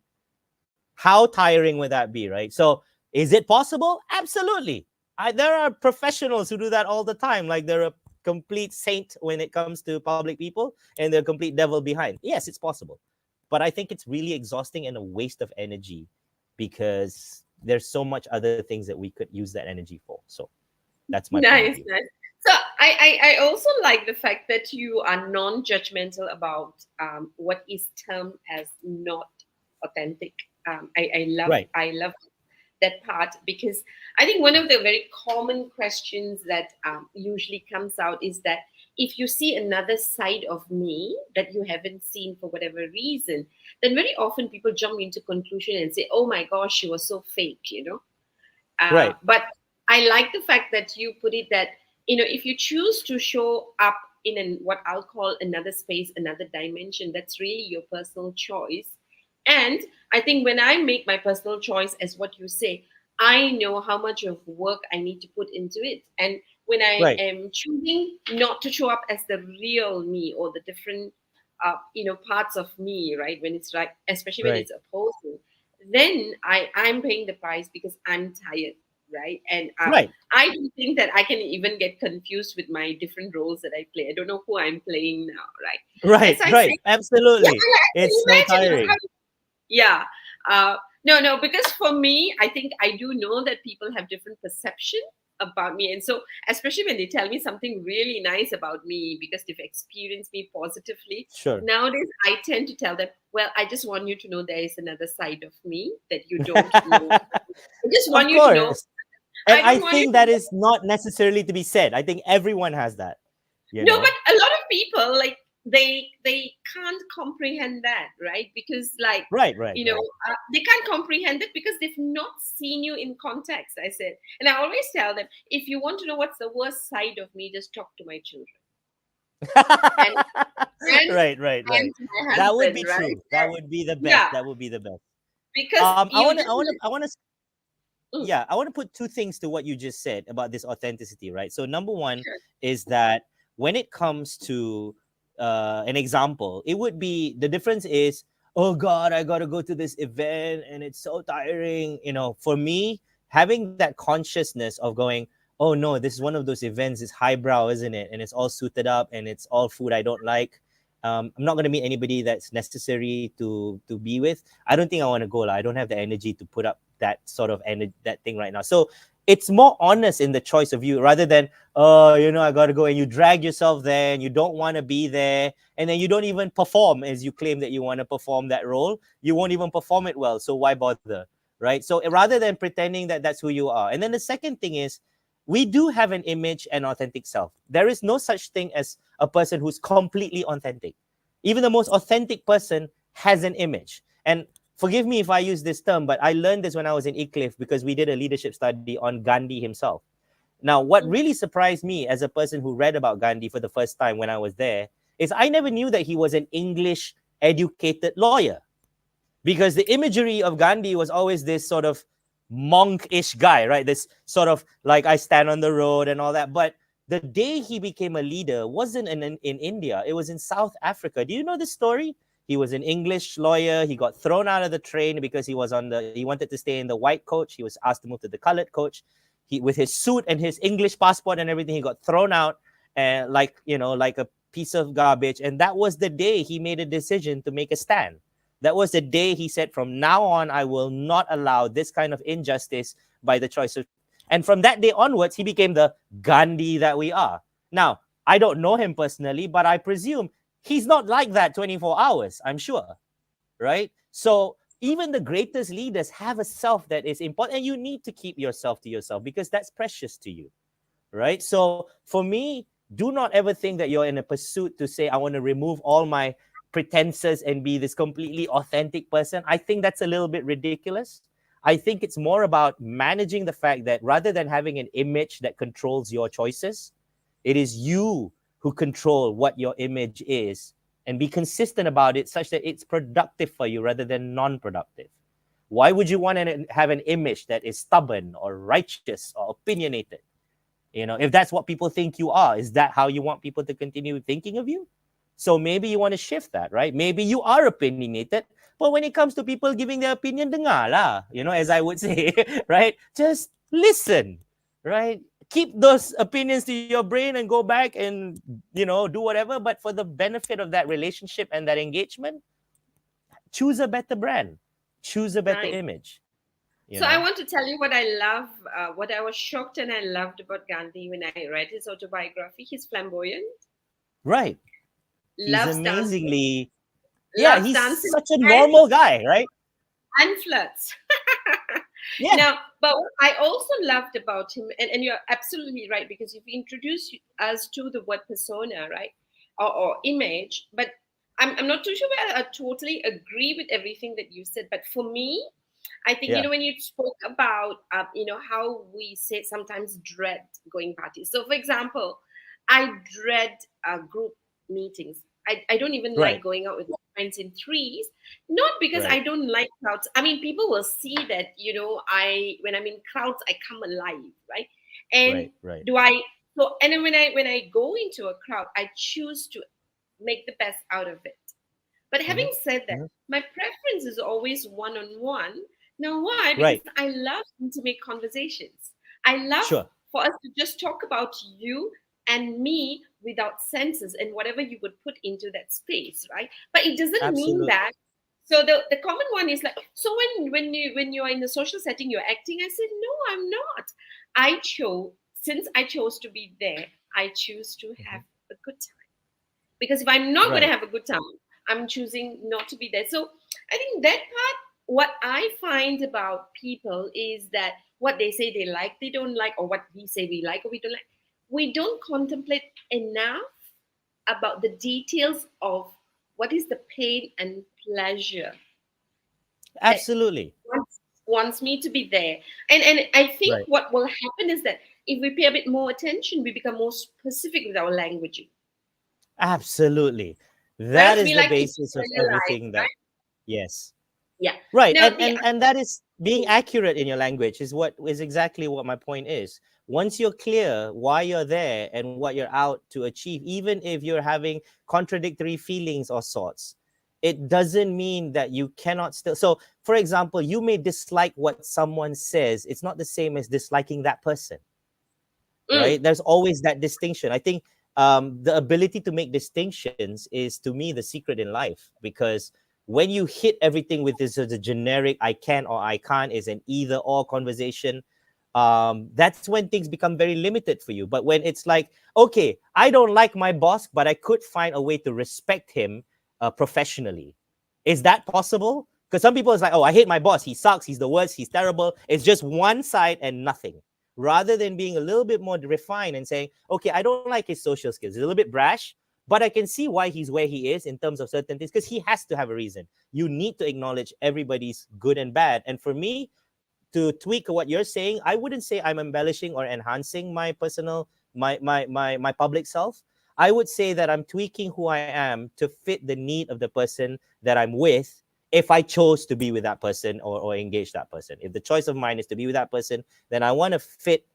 How tiring would that be, right? So, is it possible? Absolutely. There are professionals who do that all the time. Like, they're a complete saint when it comes to public people, and they're a complete devil behind. Yes, it's possible. But I think it's really exhausting and a waste of energy, because there's so much other things that we could use that energy for. So, that's my point of nice, view. nice. So I also like the fact that you are non-judgmental about what is termed as not authentic. Right. I love that part because I think one of the very common questions that usually comes out is that if you see another side of me that you haven't seen for whatever reason, then very often people jump into conclusion and say, "Oh my gosh, she was so fake," Right. But I like the fact that you put it that, if you choose to show up in what I'll call another space, another dimension, that's really your personal choice. And I think when I make my personal choice, as what you say, I know how much of work I need to put into it. And when I Right. am choosing not to show up as the real me or the different parts of me, right? When it's like, especially when Right. it's opposing, then I'm paying the price because I'm tired, right? And Right. I don't think that I can even get confused with my different roles that I play. I don't know who I'm playing now, right? As Right. I say, Right. yeah, Absolutely. I can It's so imagine, tiring. yeah. No, no, because for me, I think I do know that people have different perception about me. And so, especially when they tell me something really nice about me because they've experienced me positively, Sure. nowadays I tend to tell them, well, I just want you to know there is another side of me that you don't know. I just Of want you to know. course. And I I don't want you think to that know. is not necessarily to be said. I think everyone has that, you No, know? but a lot of people, like, they can't comprehend that, right? Because, like, Right, right, right. they can't comprehend it because they've not seen you in context. I said, and I always tell them, if you want to know what's the worst side of me, just talk to my children and and Right, right, right. and my That would husband, be right? true. That would be the best. Yeah, That would be the best. because you just I want to mm, yeah, I want to put two things to what you just said about this authenticity, right? So number one sure. is that when it comes to an example, it would be the difference is, oh God, I got to go to this event and it's so tiring. For me, having that consciousness of going, oh no, this is one of those events. It's highbrow, isn't it? And it's all suited up and it's all food I don't like. I'm not going to meet anybody that's necessary to be with. I don't think I want to go. I don't have the energy to put up that sort of that thing right now. So it's more honest in the choice of you rather than, oh, I got to go, and you drag yourself there and you don't want to be there. And then you don't even perform as you claim that you want to perform that role. You won't even perform it well. So why bother? Right. So rather than pretending that that's who you are. And then the second thing is, we do have an image and authentic self. There is no such thing as a person who's completely authentic. Even the most authentic person has an image. And forgive me if I use this term, but I learned this when I was in Eclif because we did a leadership study on Gandhi himself. Now, what Mm, really surprised me as a person who read about Gandhi for the first time when I was there is I never knew that he was an English educated lawyer, because the imagery of Gandhi was always this sort of monk-ish guy, right? This sort of like I stand on the road and all that. But the day he became a leader wasn't in India. It was in South Africa. Do you know this story? He was an English lawyer. He got thrown out of the train because he wanted to stay in the white coach. He was asked to move to the colored coach. He, with his suit and his English passport and everything, he got thrown out and like a piece of garbage. And that was the day he made a decision to make a stand. That was the day he said, from now on, I will not allow this kind of injustice by the choice of. And from that day onwards, he became the Gandhi that we are. Now, I don't know him personally, but I presume he's not like that 24 hours, I'm sure. Right? So even the greatest leaders have a self that is important, and you need to keep yourself to yourself because that's precious to you. Right? So for me, do not ever think that you're in a pursuit to say, I want to remove all my pretenses and be this completely authentic person. I think that's a little bit ridiculous. I think it's more about managing the fact that rather than having an image that controls your choices, it is you who control what your image is, and be consistent about it such that it's productive for you rather than non-productive. Why would you want to have an image that is stubborn or righteous or opinionated? If that's what people think you are, is that how you want people to continue thinking of you? So maybe you want to shift that, right? Maybe you are opinionated, but when it comes to people giving their opinion, dengar lah, as I would say, right? Just listen, right? Keep those opinions to your brain and go back and, do whatever. But for the benefit of that relationship and that engagement, choose a better brand, choose a better nice. image, you So I know? want to tell you what I love, what I was shocked and I loved about Gandhi when I read his autobiography. He's flamboyant, Right. He's loves dancing, amazingly, yeah, loves he's dancing, such a and normal guy, right? flirts. Yeah, Now, but what I also loved about him, and you're absolutely right, because you've introduced us to the word persona, right? Or image. But I'm not too sure whether I totally agree with everything that you said. But for me, I think, yeah, when you spoke about, how we say sometimes dread going parties. So, for example, I dread group meetings. I don't even like right, going out with my friends in threes, not because I right, don't like crowds. I mean, people will see that, I when I'm in crowds, I come alive, right? And right, right, do I so and then when I go into a crowd, I choose to make the best out of it. But Hmm. having said that, Hmm. my preference is always one on one. Now, why? Because Right. I love intimate conversations. I love Sure. for us to just talk about you and me without censors and whatever you would put into that space, right? But it doesn't mean Absolutely. that. So the common one is like, so when you are in the social setting, you're acting. I said, no, I'm not. I chose to be there, I choose to Hmm. have a good time, because if I'm not going to Right. have a good time, I'm choosing not to be there. So I think that part, what I find about people is that what they say they like, they don't like, or what we say we like or we don't like, we don't contemplate enough about the details of what is the pain and pleasure that Absolutely. wants me to be there. And I think Right. what will happen is that if we pay a bit more attention, we become more specific with our languaging. Absolutely. That Whereas is we the like to basis of generalize, everything that, right? yes. Yeah. Right. Now And the and and that is being accurate in your language is what is exactly what my point is. Once you're clear why you're there and what you're out to achieve, even if you're having contradictory feelings or sorts, it doesn't mean that you cannot still. So, for example, you may dislike what someone says. It's not the same as disliking that person, mm, right? There's always that distinction. I think the ability to make distinctions is, to me, the secret in life, because when you hit everything with this sort of generic "I can" or "I can't" is an either or conversation, that's when things become very limited for you. But when it's like, okay, I don't like my boss, but I could find a way to respect him professionally. Is that possible? Because some people is like, oh, I hate my boss. He sucks. He's the worst. He's terrible. It's just one side and nothing, rather than being a little bit more refined and saying, okay, I don't like his social skills. He's a little bit brash, but I can see why he's where he is in terms of certain things, because he has to have a reason. You need to acknowledge everybody's good and bad. And for me, to tweak what you're saying, I wouldn't say I'm embellishing or enhancing my personal, my public self. I would say that I'm tweaking who I am to fit the need of the person that I'm with, if I chose to be with that person, or engage that person. If the choice of mine is to be with that person, then I want to fit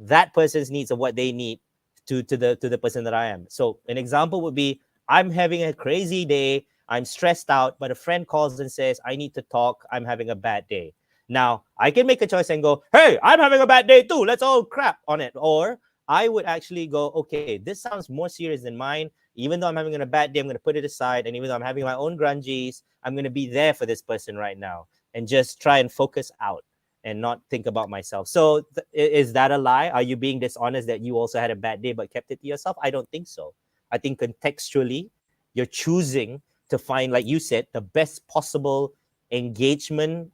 that person's needs of what they need to the person that I am. So an example would be, I'm having a crazy day, I'm stressed out, but a friend calls and says, I need to talk, I'm having a bad day. Now, I can make a choice and go, hey, I'm having a bad day too, let's all crap on it. Or I would actually go, okay, this sounds more serious than mine. Even though I'm having a bad day, I'm going to put it aside. And even though I'm having my own grungies, I'm going to be there for this person right now and just try and focus out and not think about myself. So, is that a lie? Are you being dishonest that you also had a bad day but kept it to yourself? I don't think so. I think contextually, you're choosing to find, like you said, the best possible engagement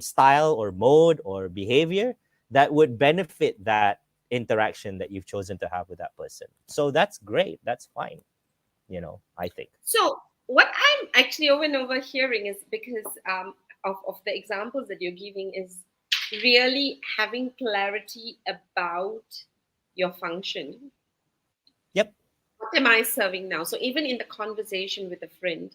style or mode or behavior that would benefit that interaction that you've chosen to have with that person. So that's great. That's fine. I think. so what I'm actually over and over hearing is because of the examples that you're giving is really having clarity about your function. Yep. What am I serving now? So even in the conversation with a friend,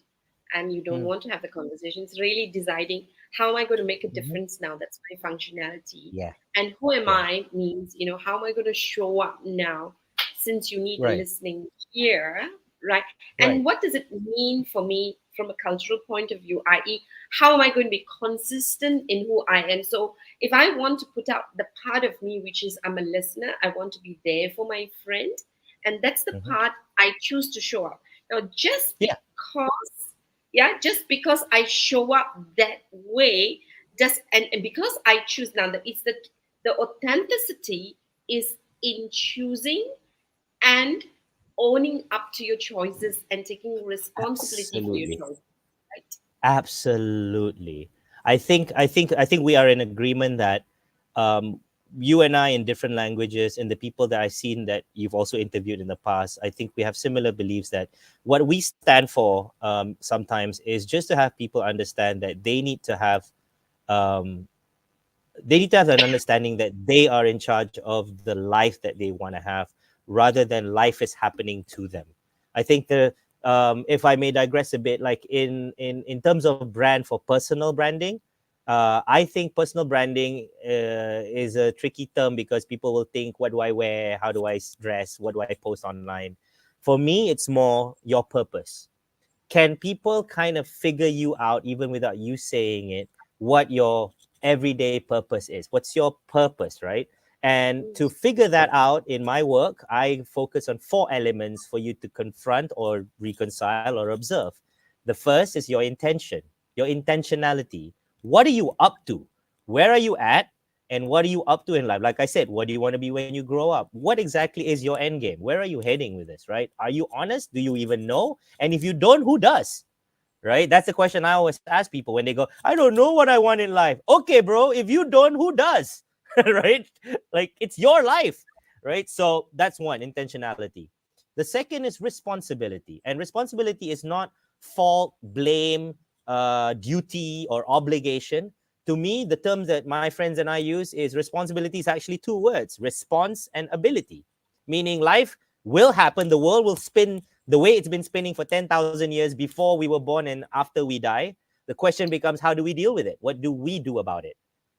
and you don't Mm. want to have the conversation, it's really deciding how am I going to make a Hmm. difference now? That's my functionality. Yeah. And who am Yeah. I means, how am I going to show up now since you need a Right. listening ear, right? And Right. what does it mean for me from a cultural point of view, i.e., how am I going to be consistent in who I am? So if I want to put out the part of me, which is I'm a listener, I want to be there for my friend, and that's the Hmm. part I choose to show up. Now, Yeah. just because I show up that way, just and because I choose now, that it's the authenticity is in choosing and owning up to your choices and taking responsibility for your Absolutely. choices, right? Absolutely. I think we are in agreement that um, you and I, in different languages, and the people that I've seen that you've also interviewed in the past, I think we have similar beliefs that what we stand for sometimes is just to have people understand that um, they need to have an understanding that they are in charge of the life that they want to have, rather than life is happening to them. I think if I may digress a bit, like in terms of brand, for personal branding, I think personal branding is a tricky term, because people will think, what do I wear, how do I dress, what do I post online? For me, it's more your purpose. can people kind of figure you out even without you saying it, what your everyday purpose is? What's your purpose, right? And to figure that out in my work, I focus on four elements for you to confront or reconcile or observe. The first is your intention, your intentionality. What are you up to? Where are you at? And what are you up to in life? Like I said, what do you want to be when you grow up? What exactly is your end game? Where are you heading with this, right? Are you honest? Do you even know? And if you don't, who does? Right? That's the question I always ask people when they go, I don't know what I want in life. Okay, bro, if you don't, who does? Right? Like it's your life, right? So that's one, intentionality. The second is responsibility. And responsibility is not fault, blame, duty, or obligation. To me, the terms that my friends and I use is responsibility is actually two words, response and ability, meaning life will happen, the world will spin the way it's been spinning for 10,000 years before we were born and after we die. The question becomes, how do we deal with it? What do we do about it?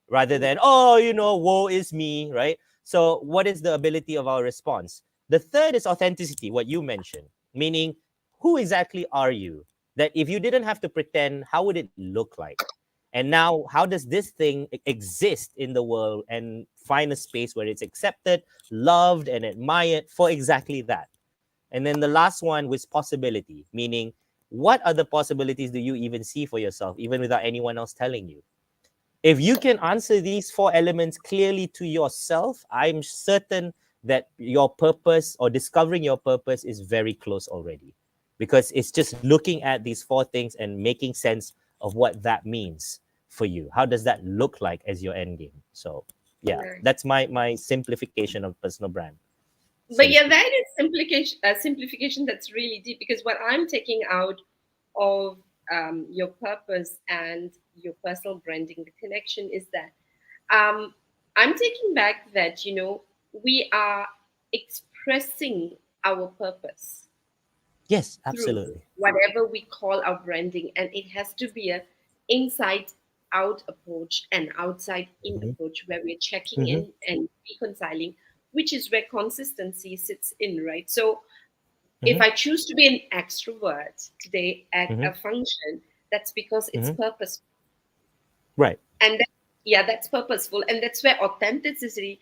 Rather than, oh, woe is me, right? So, what is the ability of our response? The third is authenticity, what you mentioned, meaning, who exactly are you? That if you didn't have to pretend, how would it look like? And now, how does this thing exist in the world and find a space where it's accepted, loved, and admired for exactly that? And then the last one was possibility, meaning what other possibilities do you even see for yourself, even without anyone else telling you? If you can answer these four elements clearly to yourself, I'm certain that your purpose or discovering your purpose is very close already, because it's just looking at these four things and making sense of what that means for you. How does that look like as your end game? So, yeah, Right. that's my simplification of personal brand, so But to yeah, speak. that is simplification that's really deep, because what I'm taking out of your purpose and your personal branding, the connection is that um, I'm taking back that, we are expressing our purpose Yes, through absolutely. whatever we call our branding, and it has to be a inside out approach and outside in Hmm. approach, where we're checking Hmm. in and reconciling, which is where consistency sits in, right? So if Hmm. I choose to be an extrovert today at Hmm. a function, that's because it's Hmm. purposeful. Right. And yeah, that's purposeful, and that's where authenticity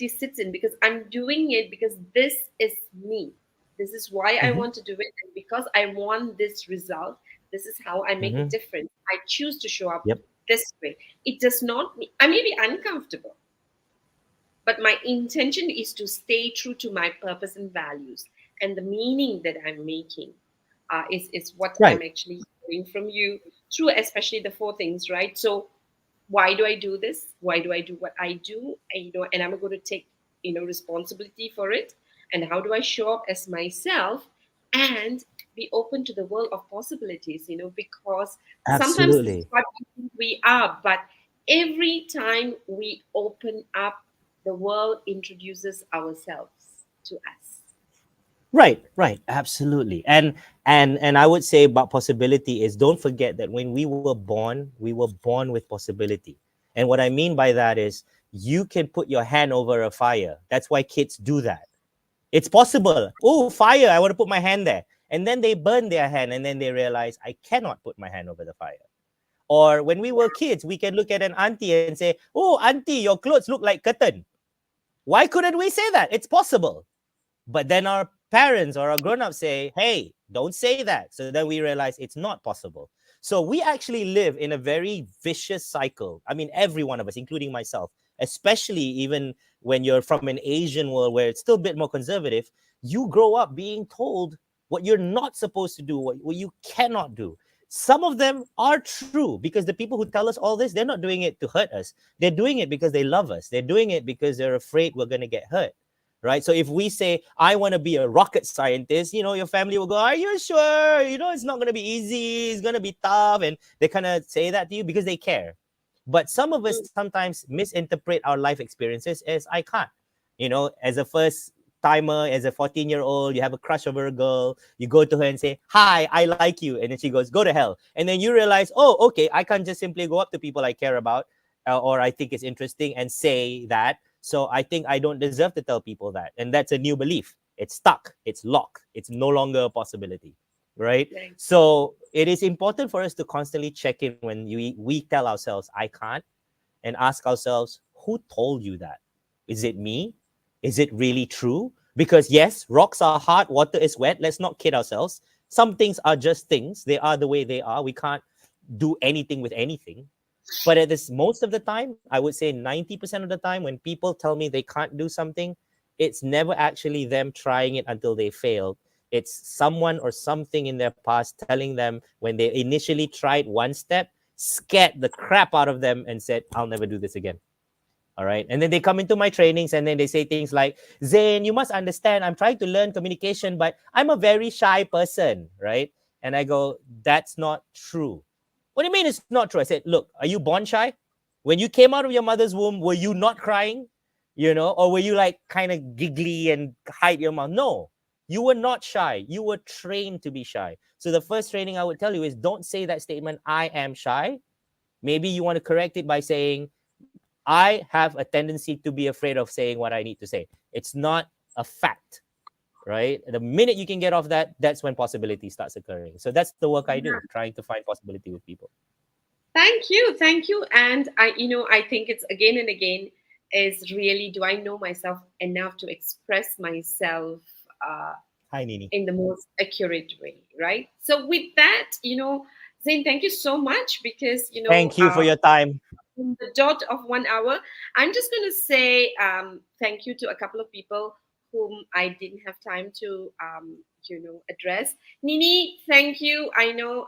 sits in, because I'm doing it because this is me. This is why I Hmm. want to do it, and because I want this result, this is how I make a Hmm. difference. I choose to show up Yep. this way. It does not mean I may be uncomfortable, but my intention is to stay true to my purpose and values, and the meaning that I'm making is what I'm Right. actually hearing from you through, especially the four things, right? So why do I do this? Why do I do what I do? And, and I'm going to take, responsibility for it. And how do I show up as myself and be open to the world of possibilities, because sometimes this is Absolutely. what we think we are, but every time we open up, the world introduces ourselves to us. Right. Right. Absolutely. And I would say about possibility is, don't forget that when we were born with possibility. And what I mean by that is, you can put your hand over a fire. That's why kids do that. It's possible. Oh, fire! I want to put my hand there, and then they burn their hand, and then they realize I cannot put my hand over the fire. Or when we were kids, we can look at an auntie and say, "Oh, auntie, your clothes look like curtain." Why couldn't we say that? It's possible. But then our parents or our grown-ups say, hey, don't say that. So then we realize it's not possible. So we actually live in a very vicious cycle. I mean, every one of us, including myself, especially even when you're from an Asian world where it's still a bit more conservative, you grow up being told what you're not supposed to do, what you cannot do. Some of them are true, because the people who tell us all this, they're not doing it to hurt us. They're doing it because they love us. They're doing it because they're afraid we're going to get hurt, right? So if we say, I want to be a rocket scientist, your family will go, are you sure? It's not going to be easy. It's going to be tough. And they kind of say that to you because they care. But some of us sometimes misinterpret our life experiences as, I can't. As a first timer, as a 14-year-old, you have a crush over a girl, you go to her and say, hi, I like you. And then she goes, go to hell. And then you realize, oh, okay, I can't just simply go up to people I care about, or I think is interesting, and say that. So I think I don't deserve to tell people that. And that's a new belief. It's stuck. It's locked. It's no longer a possibility. right? Right. So it is important for us to constantly check in when we tell ourselves, I can't, and ask ourselves, who told you that? Is it me? Is it really true? Because yes, rocks are hard, water is wet. Let's not kid ourselves. Some things are just things. They are the way they are. We can't do anything with anything. But at this most of the time, I would say 90% of the time, when people tell me they can't do something, it's never actually them trying it until they failed. It's someone or something in their past telling them when they initially tried one step, scared the crap out of them and said, I'll never do this again. All right. And then they come into my trainings and then they say things like, Zain, you must understand, I'm trying to learn communication, but I'm a very shy person. Right. And I go, that's not true. What do you mean it's not true? I said, look, are you born shy? When you came out of your mother's womb, were you not crying? Or were you like kind of giggly and hide your mouth? No, you were not shy. You were trained to be shy. So the first training I would tell you is don't say that statement, I am shy. Maybe you want to correct it by saying, I have a tendency to be afraid of saying what I need to say. It's not a fact, right? The minute you can get off that, that's when possibility starts occurring. So that's the work I do, trying to find possibility with people. Thank you, thank you. And I think it's again and again is really, do I know myself enough to express myself uh, Hi, Nini. in the most accurate way, right? So with that, Zain, thank you so much because Thank you for your time. in the dot of 1 hour, I'm just going to say thank you to a couple of people whom I didn't have time to, address. Nini, thank you. I know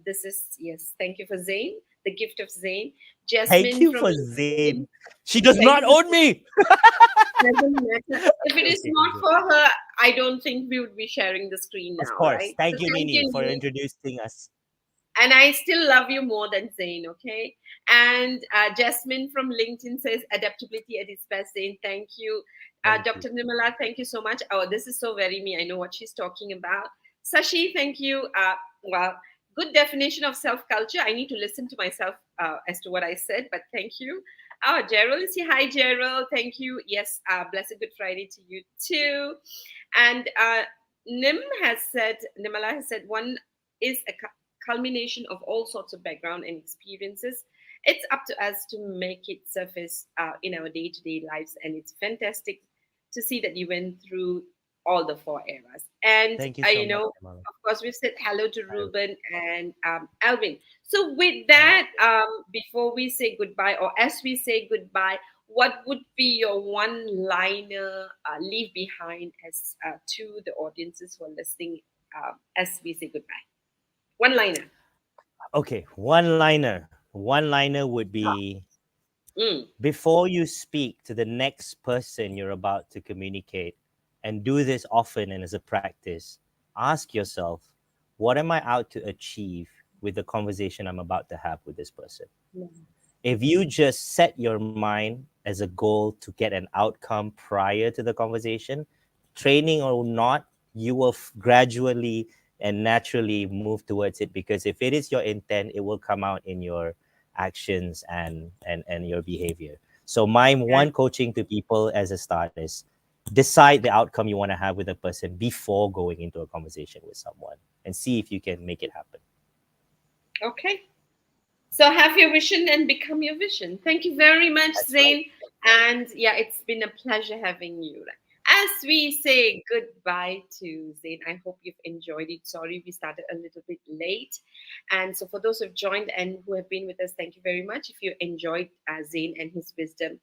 this is, yes, thank you for Zain, the gift of Zain. Thank Jasmine you from for LinkedIn, Zain. She does thank not you for own me. doesn't matter. If it is Okay, not good. for her, I don't think we would be sharing the screen Of now, course. right? So Thank you, thank you, Nini, for Nini. introducing us. And I still love you more than Zain, okay? And Jasmine from LinkedIn says adaptability at its best. Zain, thank you. Thank you. Dr. Nimala, thank you so much. Oh, this is so very me. I know what she's talking about. Sashi, thank you. Well, good definition of self culture. I need to listen to myself as to what I said, but thank you. Oh, Gerald is here. Hi, Gerald. Thank you. Yes, blessed Good Friday to you too. And Nimala has said, one is a culmination of all sorts of background and experiences. It's up to us to make it surface in our day to day lives. And it's fantastic to see that you went through all the four eras. And, Thank you so much, Emma. of course, we've said hello to I, Ruben and Alvin. So, with I, that, before we say goodbye, or as we say goodbye, what would be your one liner leave behind as to the audiences who are listening as we say goodbye? One liner. okay, one liner. One liner would be, Mm, before you speak to the next person you're about to communicate, and do this often and as a practice, ask yourself, what am I out to achieve with the conversation I'm about to have with this person? If you just set your mind as a goal to get an outcome prior to the conversation, training or not, you will gradually and naturally move towards it, because if it is your intent, it will come out in your actions and your behavior. So my right. one coaching to people as a start is, decide the outcome you want to have with a person before going into a conversation with someone, and see if you can make it happen. Okay. So have your vision and become your vision. Thank you very much, That's right. Zain. And yeah, it's been a pleasure having you. As we say goodbye to Zain, I hope you've enjoyed it. Sorry, we started a little bit late. And so, for those who've joined and who have been with us, thank you very much. If you enjoyed Zain and his wisdom,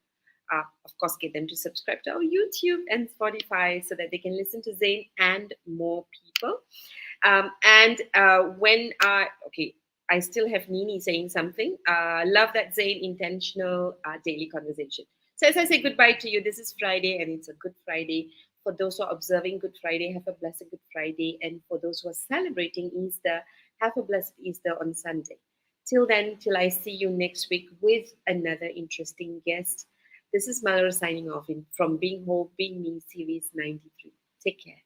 of course, get them to subscribe to our YouTube and Spotify so that they can listen to Zain and more people. And when okay, I still have Nini saying something. Love that Zain intentional daily conversation. So as I say goodbye to you, this is Friday and it's a Good Friday. For those who are observing Good Friday, have a blessed Good Friday. And for those who are celebrating Easter, have a blessed Easter on Sunday. Till then, till I see you next week with another interesting guest. This is Mallory signing off from Being Whole, Being Me, Series 93. Take care.